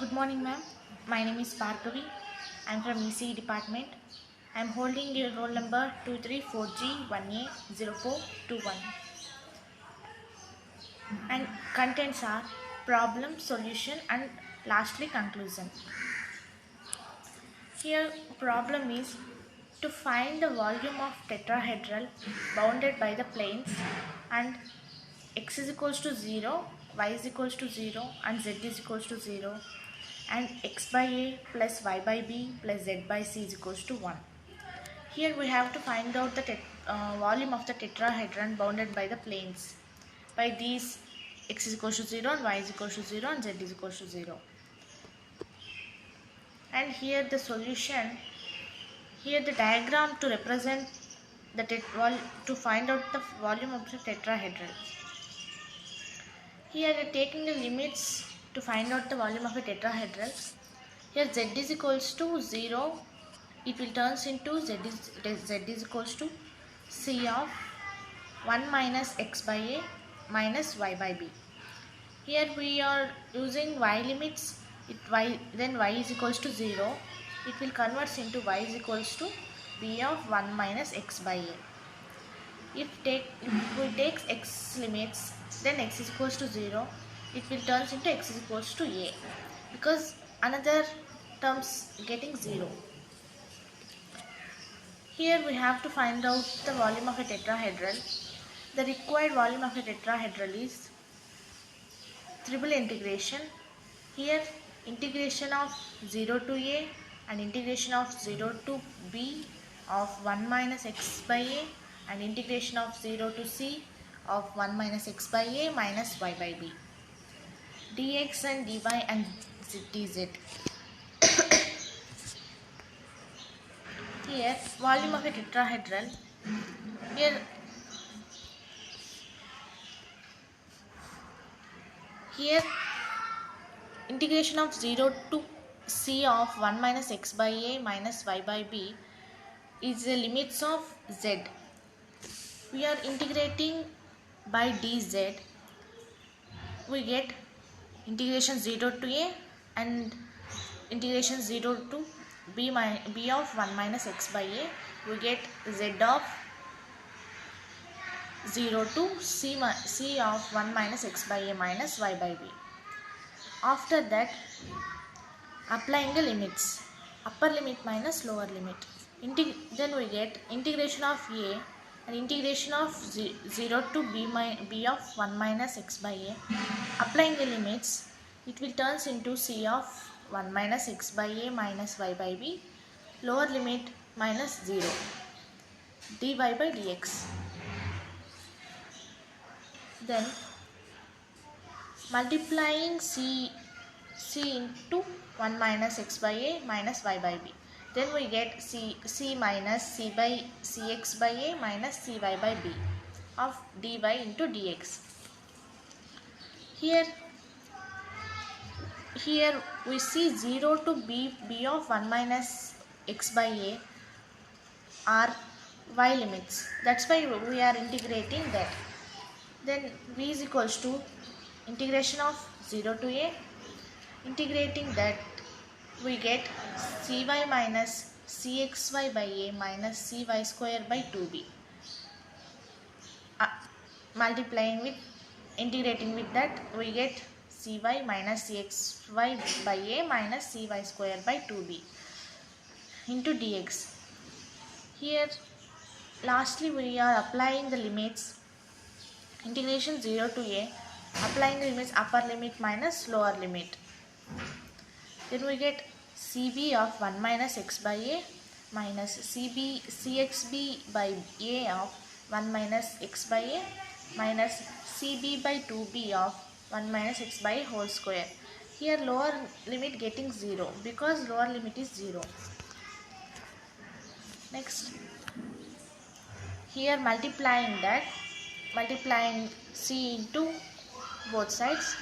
Good morning, ma'am. My name is Bhargavi. I'm from ECE department. I'm holding your roll number 234G1A0421. And contents are problem, solution, and lastly conclusion. Here, problem is to find the volume of tetrahedral bounded by the planes and x is equals to 0, y is equals to 0 and z is equals to 0 and x by a plus y by b plus z by c is equals to 1. Here we have to find out the volume of the tetrahedron bounded by the planes by these x is equals to 0 and y is equals to 0 and z is equals to 0. And here the solution, here the diagram to represent the to find out the volume of the tetrahedron. Here we are taking the limits to find out the volume of a tetrahedral. Here z is equals to 0, it will turns into z is equals to c of 1 minus x by a minus y by b. Here we are using y limits, then y is equals to 0, it will convert into y is equals to b of 1 minus x by a. If we take x limits, then x is equals to 0, it will turns into x is equals to a because another terms getting 0. Here we have to find out the volume of a tetrahedral. The required volume of a tetrahedral is triple integration. Here integration of 0 to a and integration of 0 to b of 1 minus x by a and integration of 0 to c of 1 minus x by a minus y by b. dx and dy and dz. Here volume of a tetrahedral. Here integration of 0 to c of 1 minus x by a minus y by b is the limits of z. We are integrating by dz. We get integration 0 to a and integration 0 to b of 1 minus x by a. We get z of 0 to c of 1 minus x by a minus y by b. After that, applying the limits, upper limit minus lower limit. Then we get integration of a and integration of 0 to b of 1 minus x by a. Applying the limits, it will turns into c of 1 minus x by a minus y by b. Lower limit minus 0. dy by dx. Then multiplying c into 1 minus x by a minus y by b. Then we get c minus c by cx by a minus cy by b of dy into dx. Here we see 0 to b of 1 minus x by a are y limits. That's why we are integrating that. Then v is equals to integration of 0 to a. Integrating that, we get cy minus cxy by a minus cy square by 2b. Multiplying with, integrating with that, we get cy minus cxy by a minus cy square by 2b into dx. Here lastly we are applying the limits. Integration 0 to a, applying the limits upper limit minus lower limit. Then we get cb of 1 minus x by a minus cxb by a of 1 minus x by a minus cb by 2b of 1 minus x by a whole square. Here lower limit getting 0 because lower limit is 0. Next, here multiplying c into both sides.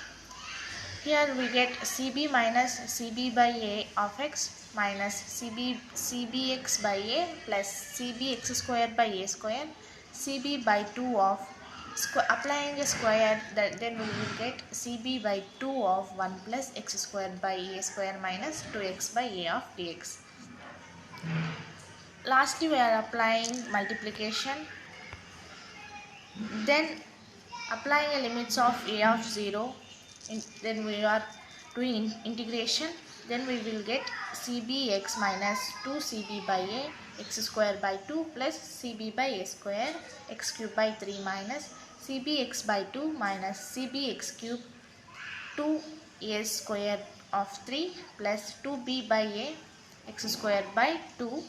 Here we get cb minus cb by a of x minus cbx by a plus cbx square by a square, cb by 2 of applying a square, then we will get CB by 2 of 1 plus x square by a square minus 2x by a of dx. Lastly, we are applying multiplication. Then applying a limits of a of 0, then we are doing integration. Then we will get cbx minus 2cb by a x square by 2 plus cb by a square x cube by 3 minus cbx by 2 minus cbx cube 2a square of 3 plus 2b by a x square by 2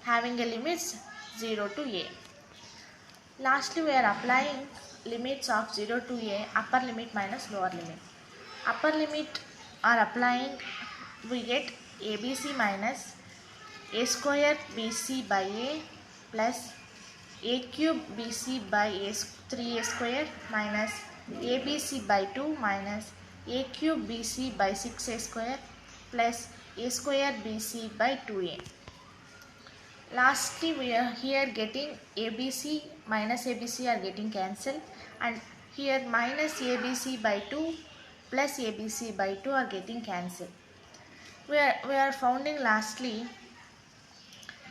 having a limits 0 to a. Lastly, we are applying limits of 0 to a, upper limit minus lower limit. Upper limit are applying, we get abc minus a square bc by a plus a cube bc by 3a square minus abc by 2 minus a cube bc by 6a square plus a square bc by 2a. Lastly, we are here getting ABC minus ABC are getting cancelled, and here minus ABC by 2 plus ABC by 2 are getting cancelled. We are founding lastly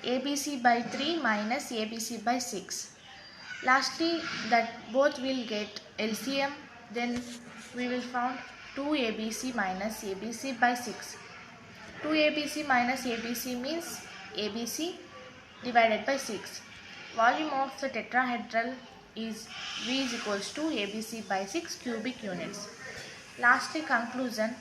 ABC by 3 minus ABC by 6. Lastly, that both will get LCM, then we will found 2ABC minus ABC by 6. 2ABC minus ABC means ABC divided by 6. Volume of the tetrahedral is V is equals to ABC by 6 cubic units. Lastly, conclusion.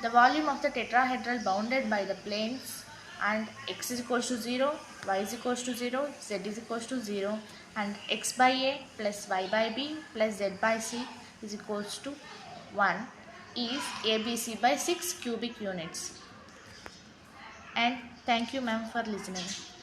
The volume of the tetrahedral bounded by the planes and x is equals to 0, y is equals to 0, z is equals to 0 and x by a plus y by b plus z by c is equals to 1 is ABC by 6 cubic units. And thank you ma'am for listening.